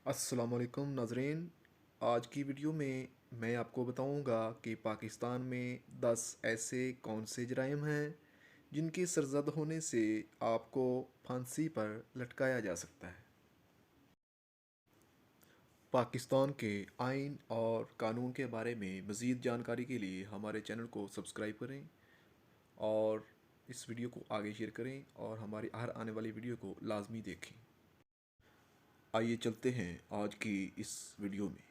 अस्सलाम वालेकुम नाज़रीन। आज की वीडियो में मैं आपको बताऊंगा कि पाकिस्तान में 10 ऐसे कौन से जराइम हैं जिनकी सरजद होने से आपको फांसी पर लटकाया जा सकता है। पाकिस्तान के आइन और कानून के बारे में मज़ीद जानकारी के लिए हमारे चैनल को सब्सक्राइब करें और इस वीडियो को आगे शेयर करें और हमारी हर आने वाली वीडियो को लाजमी देखें। आइए चलते हैं आज की इस वीडियो में।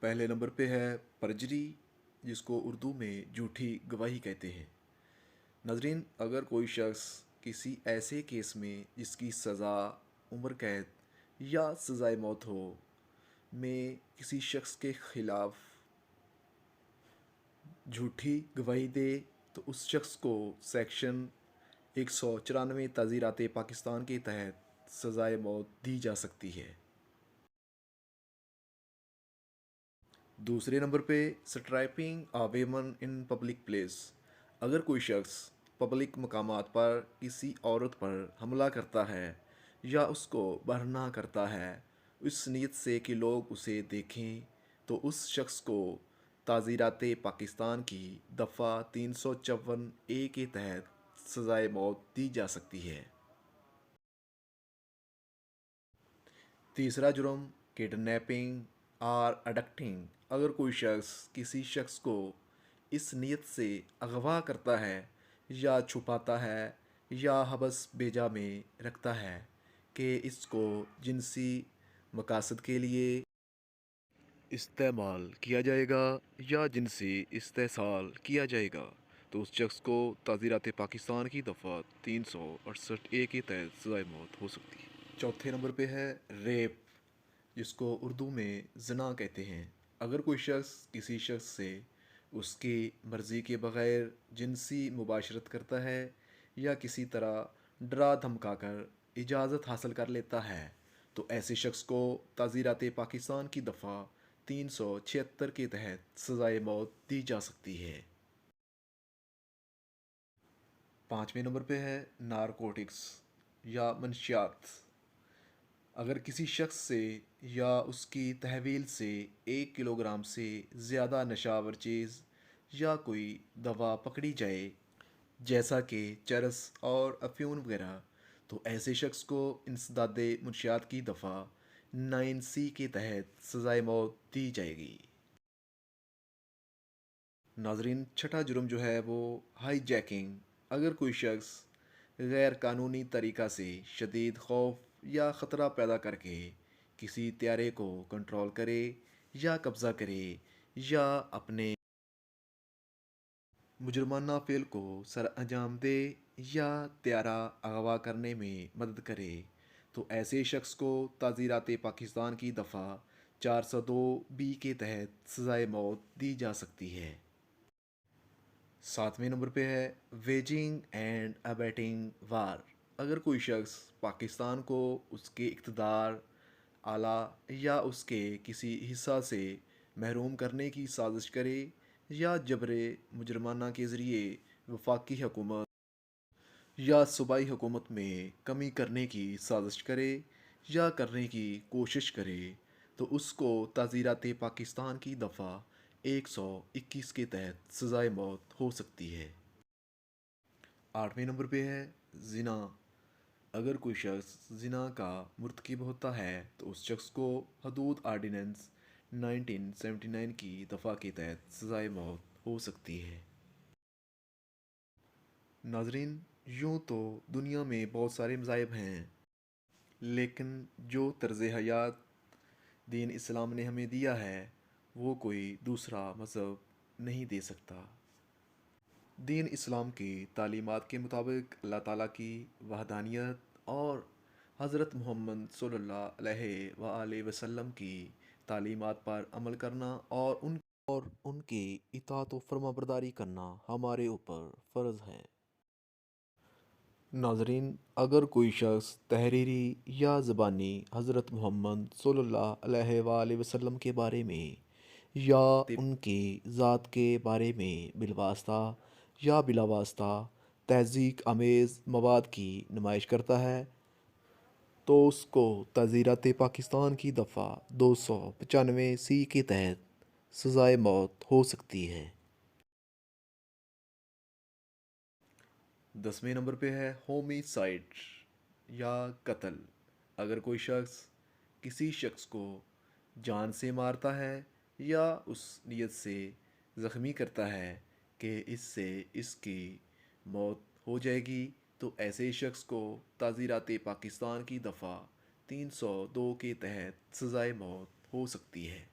पहले नंबर पे है परजरी, जिसको उर्दू में झूठी गवाही कहते हैं। नाज़रीन, अगर कोई शख्स किसी ऐसे केस में जिसकी सज़ा उम्र कैद या सज़ाए मौत हो में किसी शख्स के ख़िलाफ़ झूठी गवाही दे तो उस शख्स को सेक्शन 194 ताज़ीरात पाकिस्तान के तहत सज़ाए मौत दी जा सकती है। दूसरे नंबर पे stripping a woman in public place. अगर कोई शख्स पब्लिक मकामात पर किसी औरत पर हमला करता है या उसको बरहना करता है इस नीयत से कि लोग उसे देखें तो उस शख्स को ताज़ीरात पाकिस्तान की दफ़ा 354 ए के तहत सज़ाए मौत दी जा सकती है। तीसरा जुर्म किडनैपिंग और अडक्टिंग। अगर कोई शख्स किसी शख्स को इस नीयत से अगवा करता है या छुपाता है या हबस बेजा में रखता है कि इसको जिनसी मकासद के लिए इस्तेमाल किया जाएगा या जिनसी इस्तेसाल किया जाएगा तो उस शख्स को ताज़ीरात पाकिस्तान की दफ़ा 368 ए के तहत सज़ाए मौत हो सकती है। चौथे नंबर पे है रेप, जिसको उर्दू में ज़ना कहते हैं। अगर कोई शख्स किसी शख्स से उसकी मर्ज़ी के बग़ैर जिनसी मुबाशरत करता है या किसी तरह डरा धमका कर इजाज़त हासिल कर लेता है तो ऐसे शख्स को ताज़ीरात पाकिस्तान की दफ़ा 376 के तहत सज़ाए मौत दी जा सकती है। पाँचवें नंबर पे है नारकोटिक्स या मनशियात। अगर किसी शख्स से या उसकी तहवील से 1 किलोग्राम से ज़्यादा नशावर चीज़ या कोई दवा पकड़ी जाए जैसा कि चरस और अफ्यून वगैरह तो ऐसे शख्स को इंसदाद मुनशियात की दफ़ा 9C के तहत सज़ाए मौत दी जाएगी। नाजरीन, छठा जुर्म जो है वो हाई जैकिंग। अगर कोई शख्स गैर कानूनी तरीक़ा से शदीद खौफ या ख़तरा पैदा करके किसी त्यारे को कंट्रोल करे या कब्ज़ा करे या अपने मुजरमाना फ़ेल को सर अंजाम दे या त्यारा अगवा करने में मदद करे तो ऐसे शख्स को ताज़ीरात पाकिस्तान की दफ़ा 402 बी के तहत सज़ाए मौत दी जा सकती है। सातवें नंबर पे है वेजिंग एंड अबेटिंग वार। अगर कोई शख्स पाकिस्तान को उसके इक़्तिदार, आला या उसके किसी हिस्सा से महरूम करने की साजिश करे या जबरे मुजरमाना के ज़रिए वफाकी हुकूमत या सूबाई हुकूमत में कमी करने की साजिश करे या करने की कोशिश करे तो उसको ताज़ीरात पाकिस्तान की दफ़ा 121 के तहत सज़ाए मौत हो सकती है। आठवें नंबर पे है ज़िना। अगर कोई शख्स ज़िना का मुर्तकिब होता है तो उस शख्स को हदूद आर्डिनेंस 1979 की दफ़ा के तहत सज़ाए मौत हो सकती है। नाजरीन, यूँ तो दुनिया में बहुत सारे मज़ाहिब हैं लेकिन जो तर्ज़ हयात दीन इस्लाम ने हमें दिया है वो कोई दूसरा मज़हब नहीं दे सकता। दीन इस्लाम की तालीमात के मुताबिक अल्लाह ताला की वहदानियत और हज़रत मोहम्मद सल्लल्लाहु अलैहि वसल्लम की तालीमात पर अमल करना और उनकी इताअत व फरमाबरदारी करना हमारे ऊपर फ़र्ज़ है। नाज़रीन, अगर कोई शख्स तहरीरी या ज़बानी हज़रत मोहम्मद सल्लल्लाहु अलैहि वसल्लम के बारे में या उनकी ज़ात के बारे में बिलवास्ता या बिलावास्ता तहज़ीक आमेज़ मवाद की नुमाइश करता है تو اس کو تعزیرات پاکستان کی دفعہ 295 کے تحت سزائے موت ہو سکتی ہے۔ 10ویں نمبر پہ ہے ہومیسائڈ یا قتل۔ اگر کوئی شخص کسی شخص کو جان سے مارتا ہے یا اس نیت سے زخمی کرتا ہے کہ اس سے اس کی موت ہو جائے گی، تو ایسے شخص کو تعزیرات پاکستان کی دفعہ 302 کے تحت سزائے موت ہو سکتی ہے۔